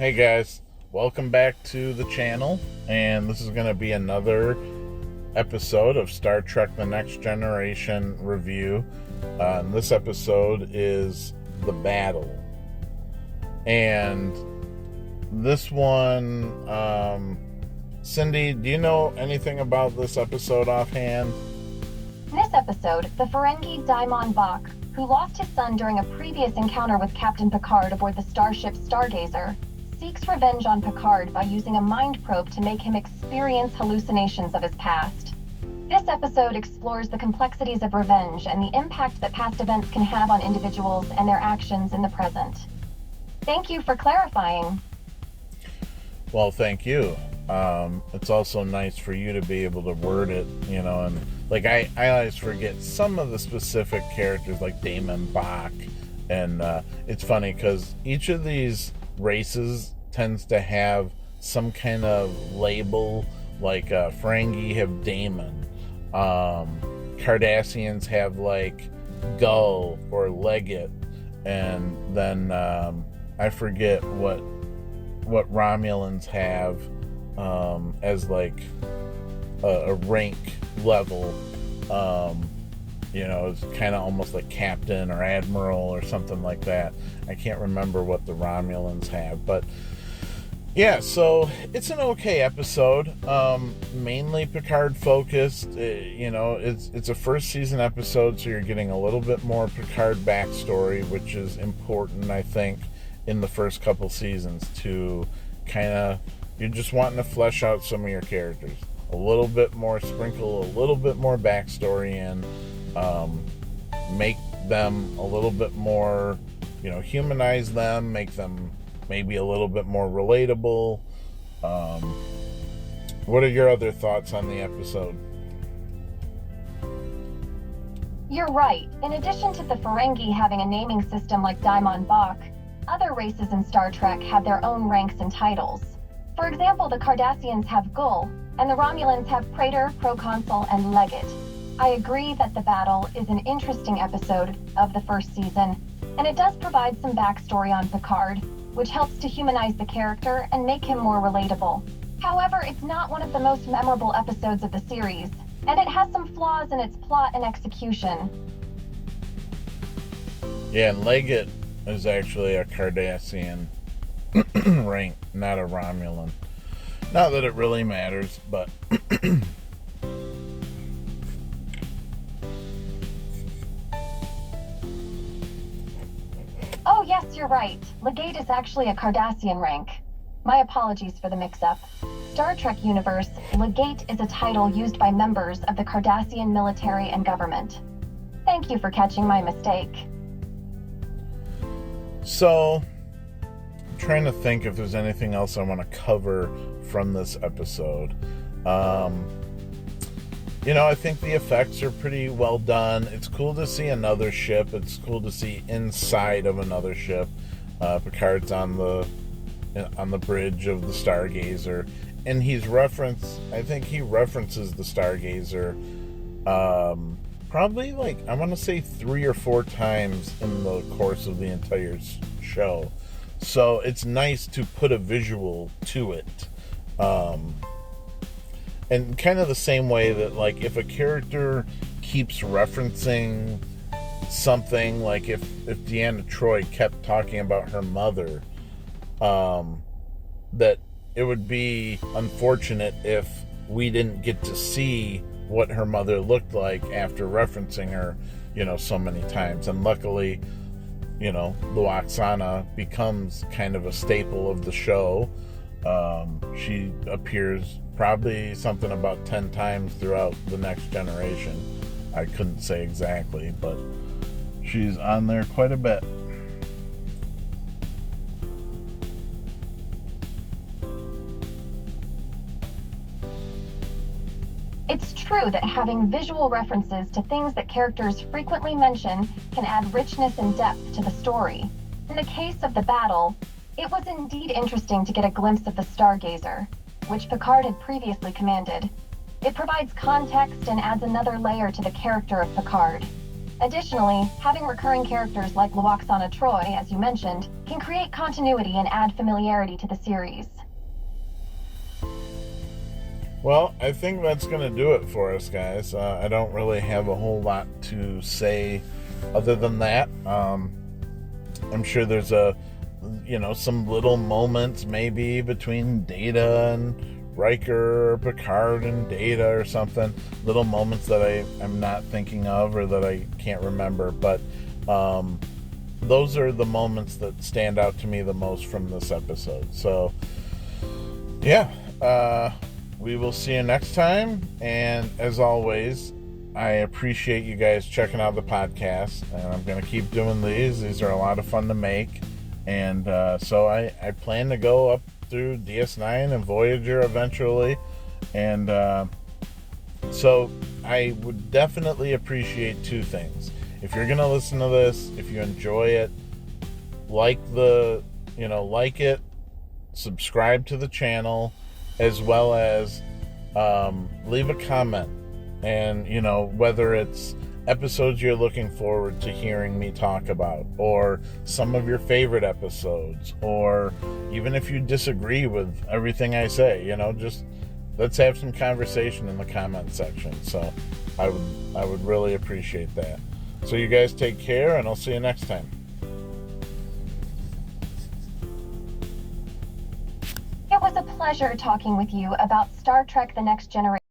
Hey guys, welcome back to the channel, and this is going to be another episode of Star Trek The Next Generation review. This episode is The Battle. And this one, Cindy, do you know anything about this episode offhand? In this episode, the Ferengi Daimon Bach, who lost his son during a previous encounter with Captain Picard aboard the starship Stargazer, seeks revenge on Picard by using a mind probe to make him experience hallucinations of his past. This episode explores the complexities of revenge and the impact that past events can have on individuals and their actions in the present. Thank you for clarifying. Well, thank you. It's also nice for you to be able to word it, and like I always forget some of the specific characters like Damon Bach, and it's funny because each of these races tends to have some kind of label, like Ferengi have Damon, Cardassians have like Gull or Leggett, and then I forget what Romulans have as like a rank level. It's kind of almost like captain or admiral or something like that. I can't remember what the Romulans have, but yeah, so it's an okay episode. Mainly Picard focused. It's a first season episode, so you're getting a little bit more Picard backstory, which is important, I think, in the first couple seasons to you're just wanting to flesh out some of your characters a little bit more, sprinkle a little bit more backstory in, make them a little bit more, humanize them, make them maybe a little bit more relatable. What are your other thoughts on the episode? You're right. In addition to the Ferengi having a naming system like Daimon Bach, other races in Star Trek have their own ranks and titles. For example, the Cardassians have Gull, and the Romulans have Praetor, Proconsul, and Leggett. I agree that The Battle is an interesting episode of the first season, and it does provide some backstory on Picard, which helps to humanize the character and make him more relatable. However, it's not one of the most memorable episodes of the series, and it has some flaws in its plot and execution. Yeah, and Leggett is actually a Cardassian rank, not a Romulan. Not that it really matters, but Oh yes, you're right. Legate is actually a Cardassian rank. My apologies for the mix-up. Star Trek universe, Legate is a title used by members of the Cardassian military and government. Thank you for catching my mistake. So, I'm trying to think if there's anything else I want to cover from this episode. I think the effects are pretty well done. It's cool to see another ship. It's cool to see inside of another ship. Picard's on the bridge of the Stargazer, and I think he references the Stargazer probably, like, I want to say 3 or 4 times in the course of the entire show. So it's nice to put a visual to it. And kind of the same way that, like, if a character keeps referencing something, like if Deanna Troi kept talking about her mother, that it would be unfortunate if we didn't get to see what her mother looked like after referencing her, so many times. And luckily, Luoxana becomes kind of a staple of the show. She appears probably something about 10 times throughout The Next Generation. I couldn't say exactly, but she's on there quite a bit. It's true that having visual references to things that characters frequently mention can add richness and depth to the story. In the case of The Battle, it was indeed interesting to get a glimpse of the Stargazer, which Picard had previously commanded. It provides context and adds another layer to the character of Picard. Additionally, having recurring characters like Luoxana Troy, as you mentioned, can create continuity and add familiarity to the series. Well, I think that's going to do it for us, guys. I don't really have a whole lot to say other than that. I'm sure there's some little moments maybe between Data and Riker, or Picard and Data or something. Little moments that I'm not thinking of or that I can't remember. But those are the moments that stand out to me the most from this episode. So, yeah. We will see you next time. And as always, I appreciate you guys checking out the podcast. And I'm going to keep doing these. These are a lot of fun to make. And so I plan to go up through DS9 and Voyager eventually. And so I would definitely appreciate two things. If you're going to listen to this, if you enjoy it, like it, subscribe to the channel, as well as leave a comment. And, whether it's episodes you're looking forward to hearing me talk about, or some of your favorite episodes, or even if you disagree with everything I say, just let's have some conversation in the comment section. So I would really appreciate that. So you guys take care, and I'll see you next time. It was a pleasure talking with you about Star Trek: The Next Generation.